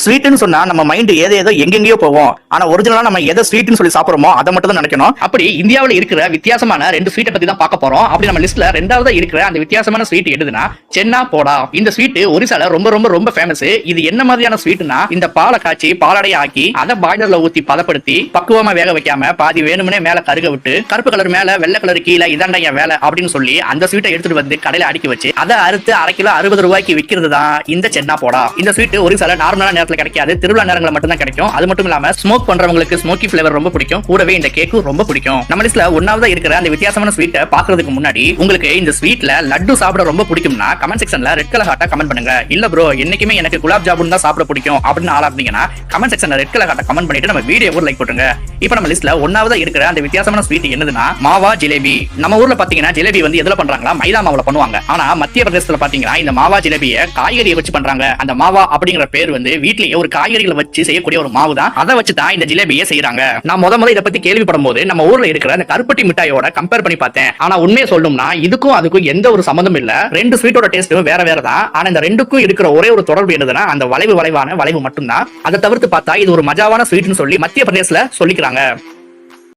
ஸ்வீட்னு சொன்னா நம்ம மைண்ட் ஏதோ எங்கெங்கயோ போவோம். ஆனா ஒரிஜினலா நம்ம எதை ஸ்வீட்னு சொல்லி சாப்பிடுறோமோ அதை மட்டும் தான் நினைக்கணும். அப்படி இந்தியாவில் இருக்கிற வித்தியாசமான 2 ஸ்வீட்டை பத்தி தான் பார்க்க போறோம். அப்படி நம்ம லிஸ்ட்ல 2வது இருக்கிற அந்த வித்தியாசமான ஸ்வீட் எதுனா சென்னா போடா. இந்த ஸ்வீட் ஒரிசால ரொம்ப ரொம்ப ரொம்ப ஃபேமஸ். இது என்ன மாதிரியான ஸ்வீட்னா, இந்த பாலை காய்ச்சி பாலடைய ஆக்கி அதை பாய்லர்ல ஊத்தி பதப்படுத்தி பக்குவமா வேக வைக்காம பாதி வேணும்னே மேல கருக விட்டு கருப்பு கலர் மேல வெள்ளை கலர் கீழே இதாண்டா என் வேலை அப்படின்னு சொல்லி அந்த ஸ்வீட்டை எடுத்துட்டு வந்து கடையில அடுக்கி வச்சு அதை அறுத்து அரை கிலோ 60 ரூபாய்க்கு விற்கிறது தான் இந்த சென்னா போடா. இந்த ஸ்வீட் ஒரிசால நார்மலான நேரத்துல கிடைக்காது, திருவிழா நேரங்களில் மட்டும் தான் கிடைக்கும். அது மட்டும் இல்லாம ஸ்மோக் பண்றவங்களுக்கு ஸ்மோக்கி ஃபிளேவர் ரொம்ப பிடிக்கும். கூடவே இந்த கேக்கும் ரொம்ப பிடிக்கும். நம்ம லிஸ்ட்ல 1வது இருக்கிற அந்த வித்தியாசமான ஸ்வீட்டை பாக்குறதுக்கு முன்னாடி உங்களுக்கு இந்த ஸ்வீட்ல லட்டு சாப்பிட ரொம்ப பிடிக்கும்னா கமெண்ட் செக்ஷன்ல ரெட் கலர் ஹார்ட்டா கமெண்ட் பண்ணுங்க. இல்ல ப்ரோ என்னைக்குமே எனக்கு குலாப் ஜாமுன் தான் சாப்பிட பிடிக்கும் அப்படின்னு ஆளா இருந்தீங்கன்னா கமெண்ட் செக்ஷன்ல ரெட் கலர் ஹார்ட்டா கமெண்ட் பண்ணிட்டு நம்ம வீடியோவை லைக் போட்டுருங்க. இப்போ நம்ம லிஸ்ட்ல 1வது இருக்கிற அந்த வித்தியாசமான ஸ்வீட் என்னதுன்னா மாவா ஜிலேபி. நம்ம ஊர்ல பாத்தீங்கன்னா ஜிலேபி வந்து எதுல பண்றாங்களா, மைதா மாவுல பண்ணுவாங்க. ஆனா மத்திய பிரதேசத்துல பாத்தீங்கன்னா இந்த மாவா ஜிலேபியை காய்கறியை வச்சு பண்றாங்க. அந்த மாவா அப்படிங்கிற பேர் வந்து வீட்லயே ஒரு காய்கறிகளை வச்சு செய்யக்கூடிய ஒரு மாவு தான். அதை வச்சு தான் இந்த ஜிலேபியை செய்யறாங்க. நான் முத இதை பத்தி கேள்விப்படும் போது நம்ம ஊர்ல இருக்கிற அந்த கருப்பட்டி மிட்டாயோட கம்பேர் பண்ணி பார்த்தேன். ஆனா உண்மையை சொல்லணும்னா இதுக்கும் அதுக்கும் எந்த ஒரு சம்பந்தம் இல்ல. 2 ஸ்வீட்டோட டேஸ்டும் வேற வேற தான். ஆனா இந்த 2க்கும் இருக்கிற ஒரே ஒரு தொடர்பு என்னதுன்னா அந்த வளைவான வளைவு மட்டும் தான். அதை தவிர்த்து பார்த்தா இது ஒரு மஜாவான ஸ்வீட்னு சொல்லி மத்திய பிரதேசல சொல்லிக்கிறாங்க.